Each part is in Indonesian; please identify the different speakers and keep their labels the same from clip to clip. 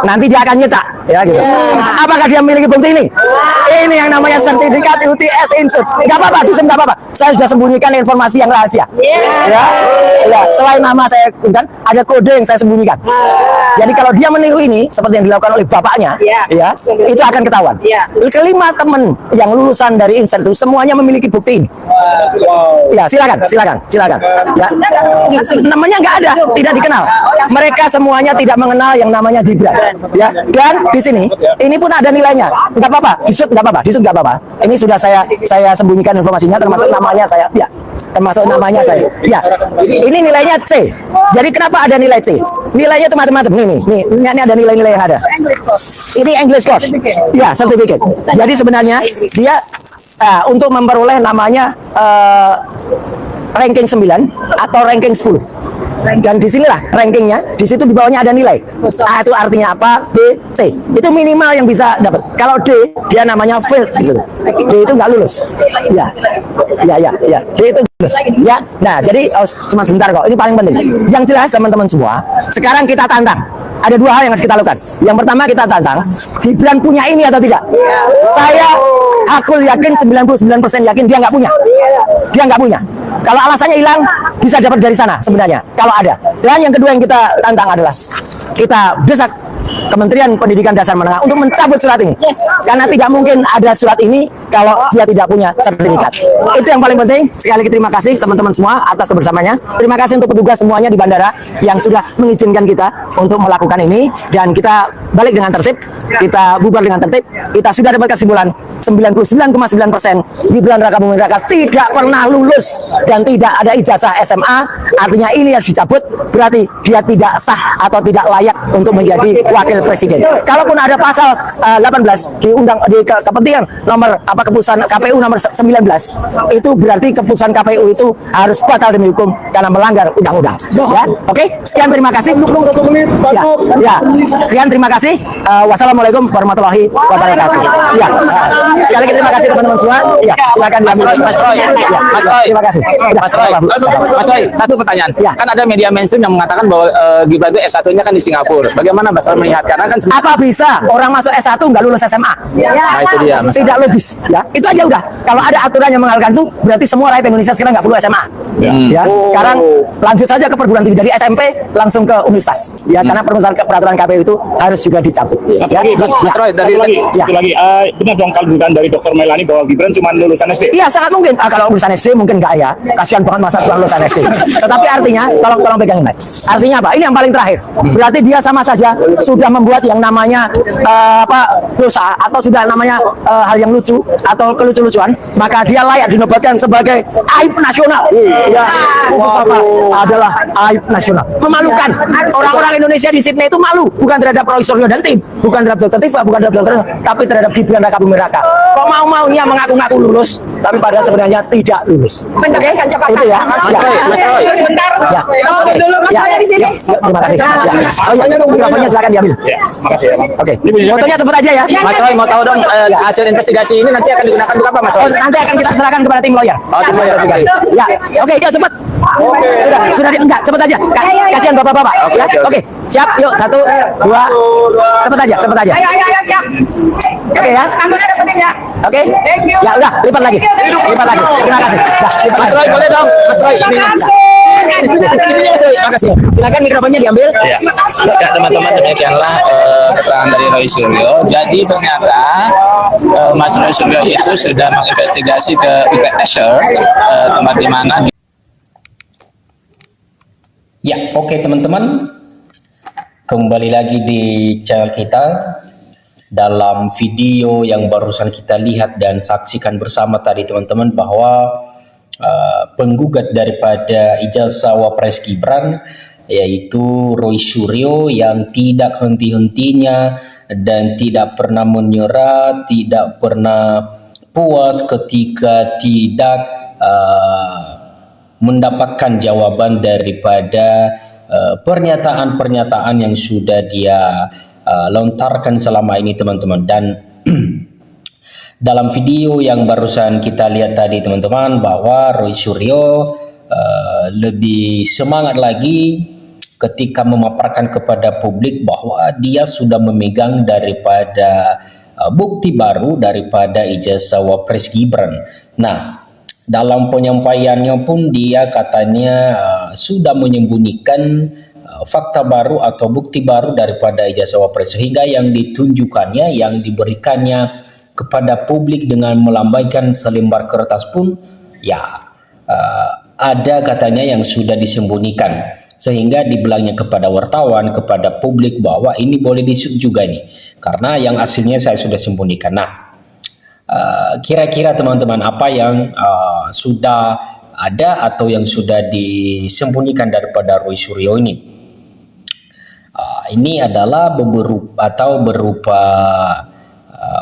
Speaker 1: nanti dia akan nyetak, ya gitu. Apakah dia memiliki bukti ini? Ini yang namanya sertifikat UTS Insut. Gak apa-apa, nggak apa-apa. Saya sudah sembunyikan informasi yang rahasia. Ya, selain nama saya kan ada kode yang saya sembunyikan. Jadi kalau dia meniru ini seperti yang dilakukan oleh bapaknya, ya, itu akan ketahuan. Kelima teman yang lulusan dari Insert itu semuanya memiliki bukti ini. Ya, silakan. Ya. Namanya nggak ada, tidak dikenal. Mereka semuanya tidak mengenal yang namanya Gibran. Ya, dan di sini ini pun ada nilainya. Nggak apa-apa, disut nggak apa-apa. Ini sudah saya sembunyikan informasinya, termasuk namanya saya. Ya, termasuk namanya saya. Ya, ini nilainya C. Jadi kenapa ada nilai C? Nilainya itu macam-macam. Ini ada nilai-nilai yang ada. Ini English course. Ya, certificate. Jadi sebenarnya dia untuk memperoleh namanya ranking 9 atau ranking 10. Dan disinilah rankingnya, di situ di bawahnya ada nilai. A itu artinya apa? B, C. Itu minimal yang bisa dapat. Kalau D, dia namanya failed. D itu nggak lulus. Ya. D itu lulus. Ya. Nah, jadi cuma sebentar kok. Ini paling penting. Yang jelas teman-teman semua, sekarang kita tantang. Ada dua hal yang harus kita lakukan. Yang pertama kita tantang, Gibran punya ini atau tidak? Aku yakin 99% yakin dia nggak punya. Dia nggak punya. Kalau alasannya hilang, bisa dapat dari sana sebenarnya. Kalau ada. Dan yang kedua yang kita tantang adalah kita desak Kementerian Pendidikan Dasar Menengah untuk mencabut surat ini. Karena tidak mungkin ada surat ini kalau dia tidak punya sertifikat. Itu yang paling penting. Sekali lagi terima kasih teman-teman semua atas kebersamaannya. Terima kasih untuk petugas semuanya di bandara yang sudah mengizinkan kita untuk melakukan ini. Dan kita balik dengan tertib, kita bubar dengan tertib. Kita sudah dapat kesimpulan 99,9% Gibran Raka Buming Raka tidak pernah lulus dan tidak ada ijazah SMA. Artinya ini harus dicabut, berarti dia tidak sah atau tidak layak untuk menjadi wakil presiden. Kalaupun ada pasal 18 di kepentingan nomor keputusan KPU nomor 19, itu berarti keputusan KPU itu harus batal demi hukum karena melanggar undang-undang. Ya, oke. Sekian terima kasih. Sekian terima kasih. Wassalamualaikum warahmatullahi wabarakatuh. Ya. Sekali lagi terima kasih teman-teman semua. Ya, silakan diambil. Mas Roy. Terima kasih. Mas Roy, satu pertanyaan. Kan ada media mainstream yang mengatakan bahwa Gibran itu S1-nya kan di Singapura. Bagaimana Mas Roy melihat? Karena kan apa bisa orang masuk S1 nggak lulus SMA? Nah, itu dia. Tidak logis. Ya, itu aja udah. Kalau ada aturan yang mengharuskan itu, berarti semua rakyat Indonesia sekarang nggak perlu SMA. Ya, sekarang lanjut saja ke perguruan tinggi dari SMP langsung ke universitas. Ya, karena peraturan KPU itu harus juga dicabut. Ya, Mas Roy dari
Speaker 2: satu lagi, benar dong kalau bukan dari Dr. Melani bahwa Gibran cuma lulusan SD?
Speaker 1: Iya, sangat mungkin. Kalau lulusan SD mungkin nggak ya. Kasihan banget masa cuma lulusan SD. Tetapi artinya, tolong pegangin baik. Artinya apa? Ini yang paling terakhir. Berarti dia sama saja sudah membuat yang namanya dosa atau sudah namanya hal yang lucu atau kelucu-lucuan, maka dia layak dinobatkan sebagai aib nasional. Ya, adalah aib nasional. Memalukan. Orang-orang Indonesia di Sydney itu malu, bukan terhadap Roy Suryo dan tim, bukan terhadap Dr. Tifa, bukan terhadap Dr. tapi terhadap Gibran Raka Buming Raka. Kok mau-maunya mengaku-ngaku lulus, tapi padahal sebenarnya tidak lulus. Oke, itu ya.
Speaker 3: Sebentar.
Speaker 1: Ya. Dulu di sini. Terima kasih. Mikrofonnya silakan diambil. Oke. Fotonya cepat aja ya.
Speaker 4: Mas Roy mau tahu dong hasil investigasi ini nanti akan digunakan untuk apa Mas Roy?
Speaker 1: Nanti akan kita serahkan kepada tim lawyer.
Speaker 4: Oh, tim lawyer.
Speaker 1: Ya. Oke, yuk cepat. Sudah enggak, cepat aja. Kasihan bapak-bapak. Oke. Siap, yuk 1, 2. Cepat aja.
Speaker 3: Siap.
Speaker 1: Oke ya. Oke. Ya udah, lipat lagi. Terima kasih.
Speaker 4: Mas Roy boleh dong, Mas Roy ini.
Speaker 1: Terima kasih. Silakan mikrofonnya diambil.
Speaker 4: Ya, teman-teman, demikianlah keterangan dari Roy Suryo. Jadi ternyata Mas Roy Suryo itu sudah menginvestigasi ke UK Azure, tempat di mana.
Speaker 5: Ya, oke teman-teman. Kembali lagi di channel kita. Dalam video yang barusan kita lihat dan saksikan bersama tadi teman-teman bahwa penggugat daripada ijazah Wapres Gibran yaitu Roy Suryo yang tidak henti-hentinya dan tidak pernah menyerah, tidak pernah puas ketika tidak mendapatkan jawaban daripada pernyataan-pernyataan yang sudah dia lontarkan selama ini teman-teman. Dan dalam video yang barusan kita lihat tadi teman-teman bahwa Roy Suryo lebih semangat lagi ketika memaparkan kepada publik bahwa dia sudah memegang daripada bukti baru daripada ijazah Wapres Gibran. Nah, dalam penyampaiannya pun dia katanya sudah menyembunyikan fakta baru atau bukti baru daripada ijazah Wapres, sehingga yang ditunjukkannya, yang diberikannya kepada publik dengan melambaikan selembar kertas pun ya ada katanya yang sudah disembunyikan, sehingga dibilangnya kepada wartawan, kepada publik bahwa ini boleh disut juga nih karena yang aslinya saya sudah sembunyikan. Nah, kira-kira teman-teman apa yang sudah ada atau yang sudah disembunyikan daripada Roy Suryo ini? Ini adalah berupa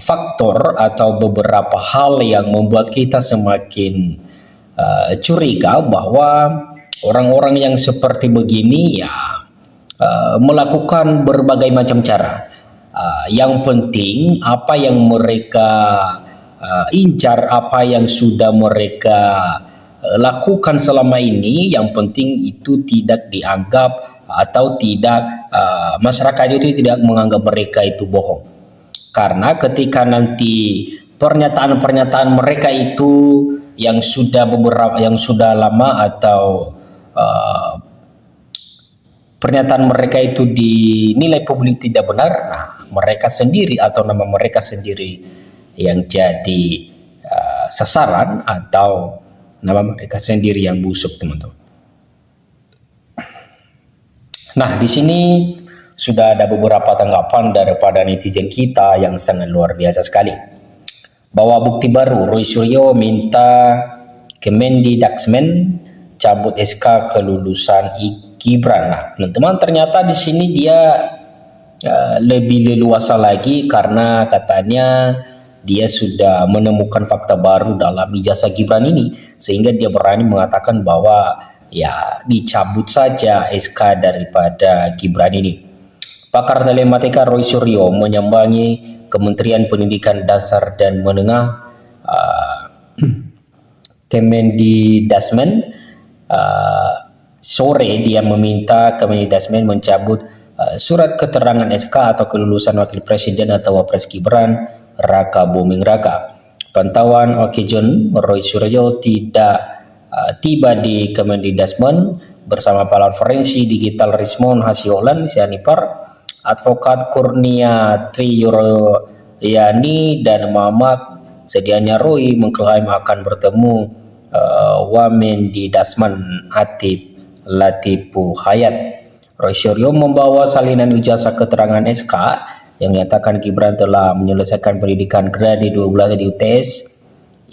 Speaker 5: faktor atau beberapa hal yang membuat kita semakin curiga bahwa orang-orang yang seperti begini ya melakukan berbagai macam cara. Yang penting apa yang mereka incar, apa yang sudah mereka lakukan selama ini, yang penting itu tidak dianggap atau tidak masyarakat itu tidak menganggap mereka itu bohong. Karena ketika nanti pernyataan-pernyataan mereka itu yang sudah lama atau pernyataan mereka itu dinilai publik tidak benar, nah mereka sendiri atau nama mereka sendiri yang jadi sasaran atau nama mereka sendiri yang busuk, teman-teman. Nah, di sini sudah ada beberapa tanggapan daripada netizen kita yang sangat luar biasa sekali. Bahwa bukti baru, Roy Suryo minta Kemendikbud cabut SK kelulusan Gibran. Nah, teman-teman, ternyata di sini dia lebih leluasa lagi karena katanya dia sudah menemukan fakta baru dalam ijazah Gibran ini, sehingga dia berani mengatakan bahwa ya dicabut saja SK daripada Gibran ini. Pakar telematika Roy Suryo menyambangi Kementerian Pendidikan Dasar dan Menengah Kemendikbud sore dia meminta Kemendikbud mencabut surat keterangan SK atau kelulusan Wakil Presiden atau Wapres Gibran Raka Buming Raka. Pantauan Okejon, Roy Suryo tidak tiba di Kemendikbud bersama pahlawan forensik digital Rismon Hasiolan Sianipar, Advokat Kurnia Triyoroyani dan Muhammad. Sedianya Roy mengklaim akan bertemu Wamendikbud Atif Latifu Hayat. Roy Suryo membawa salinan ijazah keterangan SK yang menyatakan Gibran telah menyelesaikan pendidikan grade 12 di UTS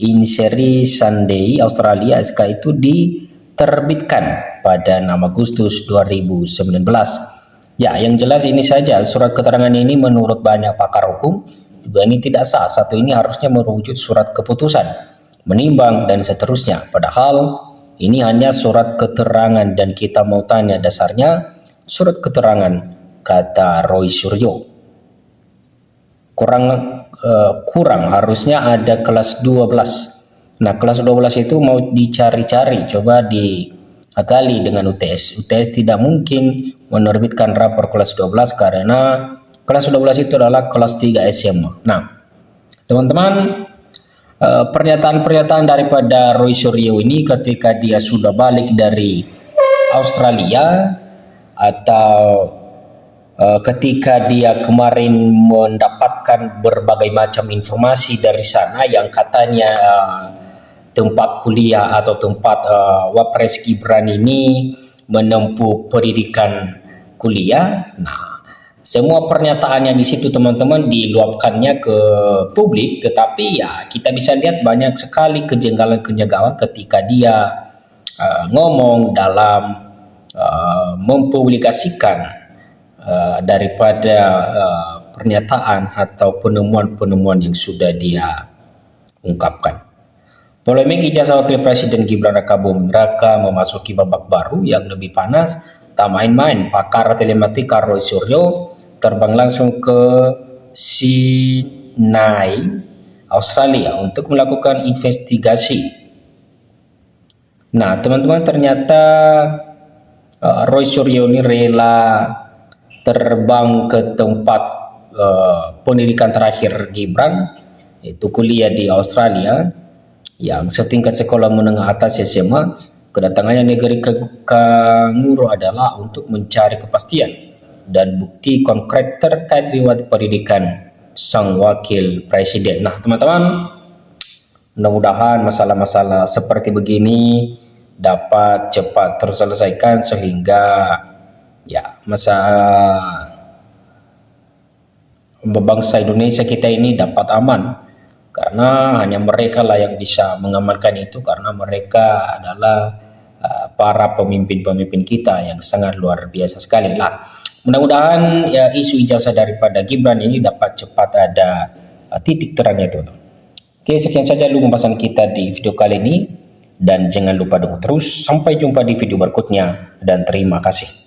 Speaker 5: Inseri Sunday Australia. SK itu diterbitkan pada 6 Agustus 2019. Ya, yang jelas ini saja surat keterangan ini menurut banyak pakar hukum juga ini tidak sah. Satu ini harusnya merujuk surat keputusan, menimbang dan seterusnya. Padahal ini hanya surat keterangan dan kita mau tanya dasarnya surat keterangan, kata Roy Suryo. Kurang harusnya ada kelas 12. Nah, kelas 12 itu mau dicari-cari, coba digali dengan UTS. UTS tidak mungkin menerbitkan rapor kelas 12 karena kelas 12 itu adalah kelas 3 SMA. Nah, teman-teman, pernyataan-pernyataan daripada Roy Suryo ini ketika dia sudah balik dari Australia atau ketika dia kemarin mendapatkan berbagai macam informasi dari sana yang katanya tempat kuliah atau tempat Wapres Gibran ini menempuh pendidikan kuliah. Nah, semua pernyataannya di situ teman-teman diluapkannya ke publik, tetapi ya kita bisa lihat banyak sekali kejanggalan-kejanggalan ketika dia ngomong dalam mempublikasikan daripada pernyataan atau penemuan-penemuan yang sudah dia ungkapkan. Polemik ijazah Wakil Presiden Gibran Raka Buming Raka memasuki babak baru yang lebih panas. Tak main-main, pakar telematika Roy Suryo terbang langsung ke Sydney, Australia untuk melakukan investigasi. Nah, teman-teman, ternyata Roy Suryo ini rela terbang ke tempat pendidikan terakhir Gibran, itu kuliah di Australia yang setingkat sekolah menengah atas SMA. Kedatangannya negeri Kanguru adalah untuk mencari kepastian dan bukti konkret terkait riwayat pendidikan sang wakil presiden. Nah, teman-teman, mudah-mudahan masalah-masalah seperti begini dapat cepat terselesaikan sehingga ya bangsa Indonesia kita ini dapat aman, karena hanya mereka lah yang bisa mengamankan itu, karena mereka adalah para pemimpin-pemimpin kita yang sangat luar biasa sekali lah. Mudah-mudahan ya isu ijazah daripada Gibran ini dapat cepat ada titik terangnya itu. Oke, sekian saja dulu pembahasan kita di video kali ini, dan jangan lupa dukung terus. Sampai jumpa di video berikutnya dan terima kasih.